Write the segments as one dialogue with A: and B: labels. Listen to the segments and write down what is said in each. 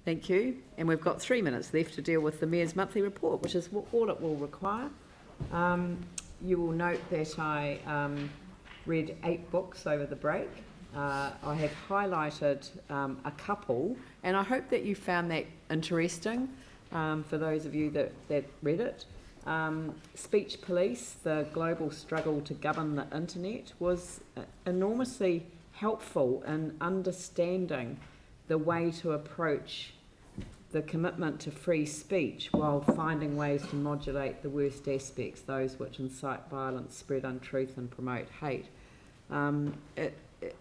A: Thank you. And we've got 3 minutes left to deal with the Mayor's monthly report, which is all it will require. You will note that I read 8 books over the break. I have highlighted a couple, and I hope that you found that interesting for those of you that read it. Speech Police, the global struggle to govern the internet, was enormously helpful in understanding the way to approach the commitment to free speech while finding ways to modulate the worst aspects, those which incite violence, spread untruth and promote hate.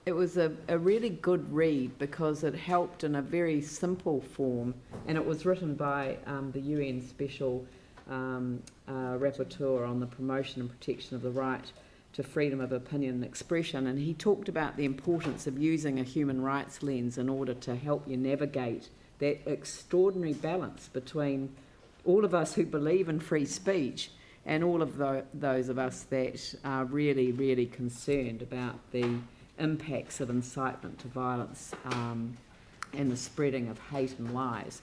A: It was a really good read because it helped in a very simple form, and it was written by the UN Special Rapporteur on the promotion and protection of the right to freedom of opinion and expression, and he talked about the importance of using a human rights lens in order to help you navigate that extraordinary balance between all of us who believe in free speech and all of those of us that are really, really concerned about the impacts of incitement to violence and the spreading of hate and lies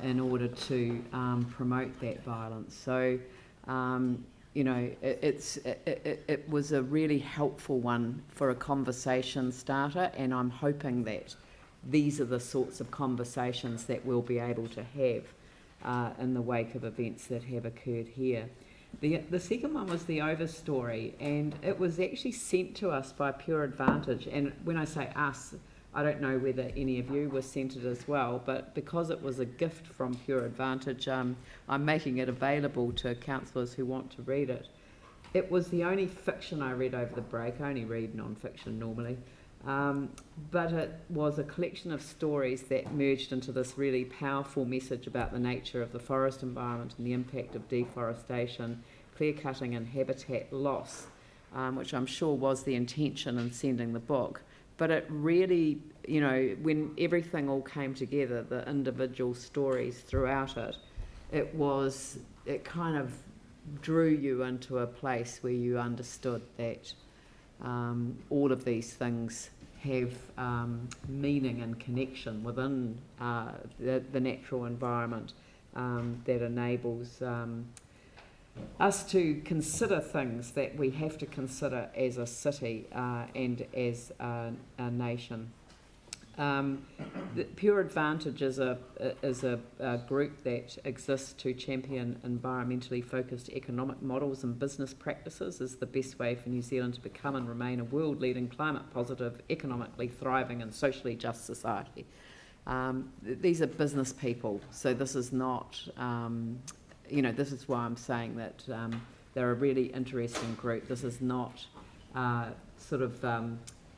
A: in order to promote that violence. So, you know, it was a really helpful one for a conversation starter, and I'm hoping that these are the sorts of conversations that we'll be able to have in the wake of events that have occurred here. The second one was the Overstory, and it was actually sent to us by Pure Advantage. And when I say us, I don't know whether any of you were sent it as well, but because it was a gift from Pure Advantage, I'm making it available to councillors who want to read it. It was the only fiction I read over the break. I only read non-fiction normally. But it was a collection of stories that merged into this really powerful message about the nature of the forest environment and the impact of deforestation, clear-cutting and habitat loss, which I'm sure was the intention in sending the book. But it really, you know, when everything all came together, the individual stories throughout it, it kind of drew you into a place where you understood that all of these things have meaning and connection within the natural environment that enables us to consider things that we have to consider as a city and as a nation. The Pure Advantage is a group that exists to champion environmentally focused economic models and business practices as the best way for New Zealand to become and remain a world-leading, climate-positive, economically thriving and socially just society. These are business people, so this is not, you know, this is why I'm saying that they're a really interesting group. This is not sort of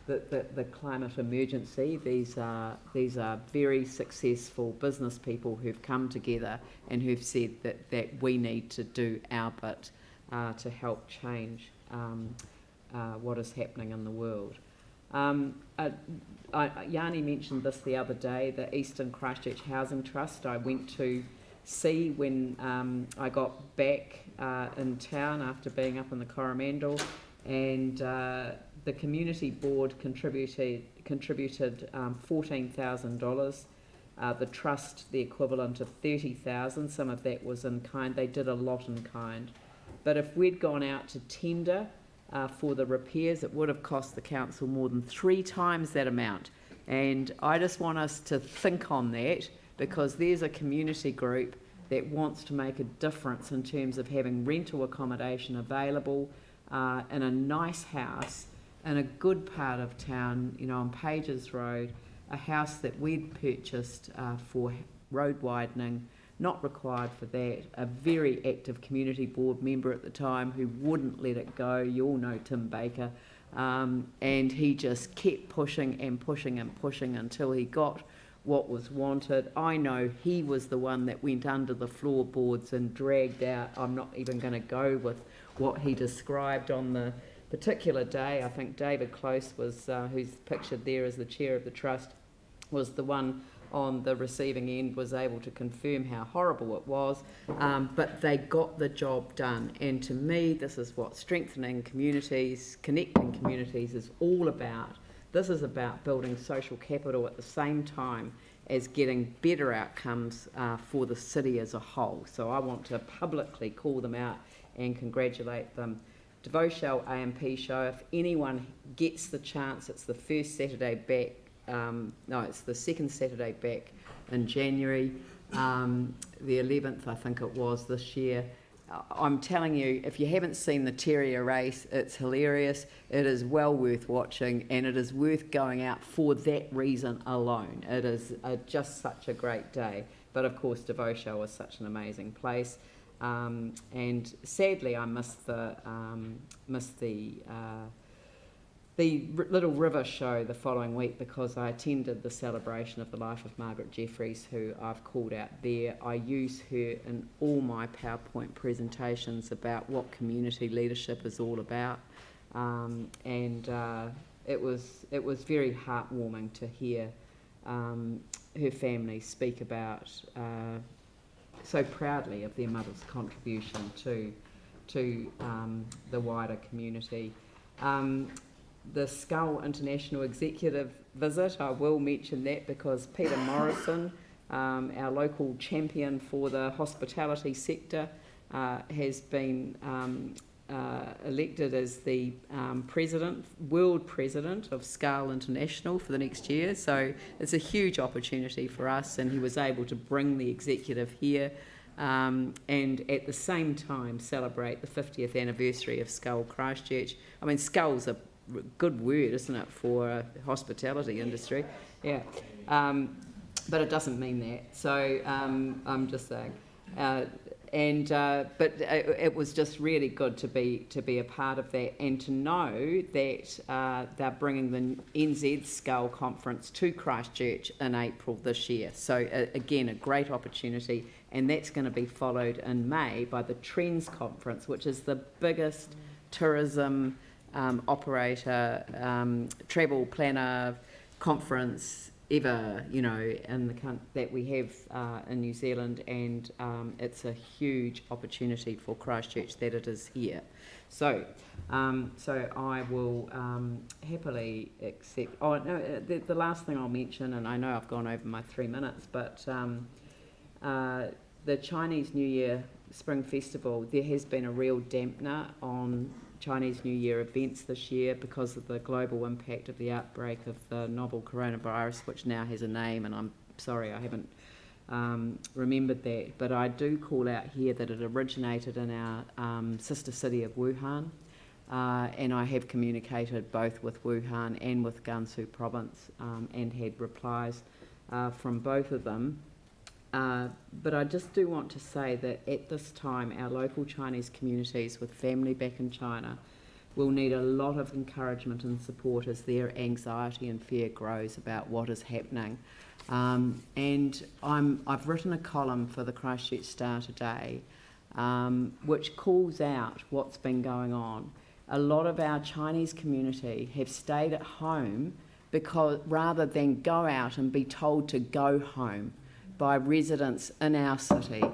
A: the climate emergency. These are very successful business people who've come together and who've said that we need to do our bit to help change what is happening in the world. Yanni mentioned this the other day, the Eastern Christchurch Housing Trust I went to see when I got back in town after being up in the Coromandel, and the community board contributed $14,000. The trust, the equivalent of $30,000. Some of that was in kind. They did a lot in kind. But if we'd gone out to tender for the repairs, it would have cost the council more than 3 times that amount. And I just want us to think on that, because there's a community group that wants to make a difference in terms of having rental accommodation available in a nice house in a good part of town, you know, on Pages Road, a house that we'd purchased for road widening, not required for that, a very active community board member at the time who wouldn't let it go. You all know Tim Baker, and he just kept pushing and pushing and pushing until he got what was wanted. I know he was the one that went under the floorboards and dragged out, I'm not even going to go with what he described on the particular day. I think David Close was, who's pictured there as the chair of the trust, was the one on the receiving end, was able to confirm how horrible it was, but they got the job done. And to me, this is what strengthening communities, connecting communities is all about. This is about building social capital at the same time as getting better outcomes for the city as a whole. So I want to publicly call them out and congratulate them. Devoshell AMP show, if anyone gets the chance, it's the first Saturday back, it's the second Saturday back in January, the 11th I think it was this year. I'm telling you, if you haven't seen the terrier race, it's hilarious, it is well worth watching, and it is worth going out for that reason alone. It is just such a great day. But of course Devoshell is such an amazing place. And sadly, I missed the Little River show the following week because I attended the celebration of the life of Margaret Jeffries, who I've called out there. I use her in all my PowerPoint presentations about what community leadership is all about, and it was very heartwarming to hear her family speak about. So proudly of their mother's contribution to the wider community. The Skull International Executive visit, I will mention that because Peter Morrison, our local champion for the hospitality sector, has been elected as the world president of Skull International for the next year. So it's a huge opportunity for us, and he was able to bring the executive here and at the same time celebrate the 50th anniversary of Skull Christchurch. I mean, Skull's a good word, isn't it, for the hospitality industry? Yeah. But it doesn't mean that. So I'm just saying. But it was just really good to be a part of that, and to know that they're bringing the NZ Skull Conference to Christchurch in April this year. So again, a great opportunity, and that's going to be followed in May by the Trends Conference, which is the biggest tourism operator, travel planner conference ever, in the that we have in New Zealand, and it's a huge opportunity for Christchurch that it is here. So I will happily accept. Oh no, the last thing I'll mention, and I know I've gone over my 3 minutes, but the Chinese New Year Spring Festival, there has been a real dampener on Chinese New Year events this year because of the global impact of the outbreak of the novel coronavirus, which now has a name, and I'm sorry I haven't remembered that, but I do call out here that it originated in our sister city of Wuhan, and I have communicated both with Wuhan and with Gansu province and had replies from both of them. But I just do want to say that at this time, our local Chinese communities with family back in China will need a lot of encouragement and support as their anxiety and fear grows about what is happening. And I've written a column for the Christchurch Star today, which calls out what's been going on. A lot of our Chinese community have stayed at home because rather than go out and be told to go home by residents in our city.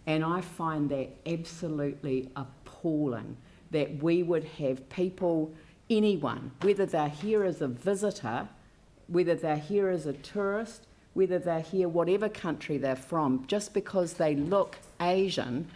A: And I find that absolutely appalling that we would have people, anyone, whether they're here as a visitor, whether they're here as a tourist, whether they're here whatever country they're from, just because they look Asian,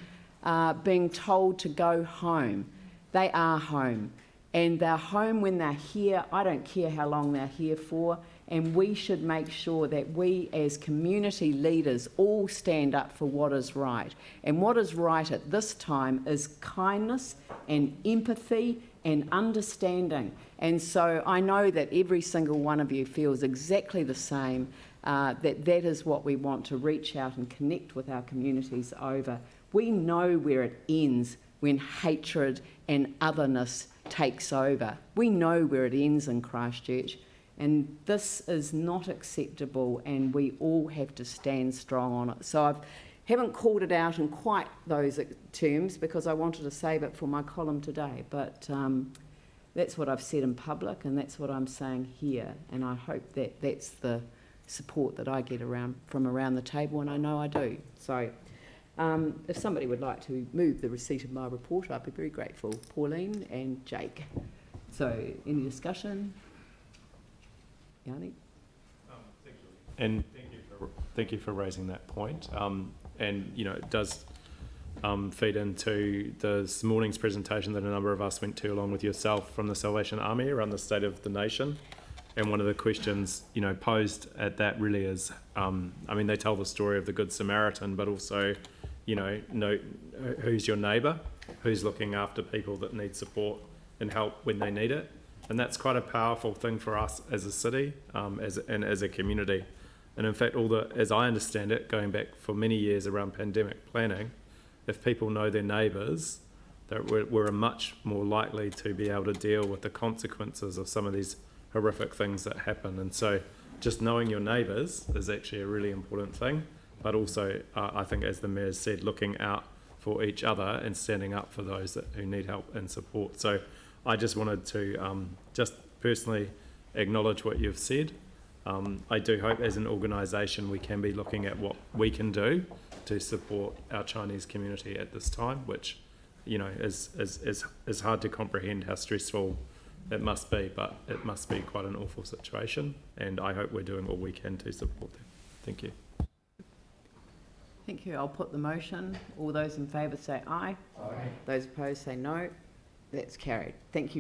A: being told to go home. They are home. And they're home when they're here. I don't care how long they're here for. And we should make sure that we as community leaders all stand up for what is right. And what is right at this time is kindness and empathy and understanding. And so I know that every single one of you feels exactly the same, that is what we want to reach out and connect with our communities over. We know where it ends when hatred and otherness takes over. We know where it ends in Christchurch. And this is not acceptable, and we all have to stand strong on it. So I haven't called it out in quite those terms because I wanted to save it for my column today. But that's what I've said in public, and that's what I'm saying here. And I hope that that's the support that I get from around the table, and I know I do. So if somebody would like to move the receipt of my report, I'd be very grateful. Pauline and Jake. So any discussion? Yanni?
B: Thank you. And thank you for thank you for raising that point. And you know, it does feed into this morning's presentation that a number of us went to along with yourself from the Salvation Army around the state of the nation. And one of the questions, you know, posed at that really is, I mean, they tell the story of the Good Samaritan, but also, you know who's your neighbour, who's looking after people that need support and help when they need it. And that's quite a powerful thing for us as a city, and as a community. And in fact, as I understand it, going back for many years around pandemic planning, if people know their neighbours, we're much more likely to be able to deal with the consequences of some of these horrific things that happen. And so just knowing your neighbours is actually a really important thing, but also I think, as the Mayor said, looking out for each other and standing up for those who need help and support. So I just wanted to just personally acknowledge what you've said. I do hope as an organisation we can be looking at what we can do to support our Chinese community at this time, which, you know, is hard to comprehend how stressful it must be, but it must be quite an awful situation, and I hope we're doing all we can to support them. Thank you.
A: Thank you. I'll put the motion. All those in favour say aye. Aye. Those opposed say no. That's carried. Thank you.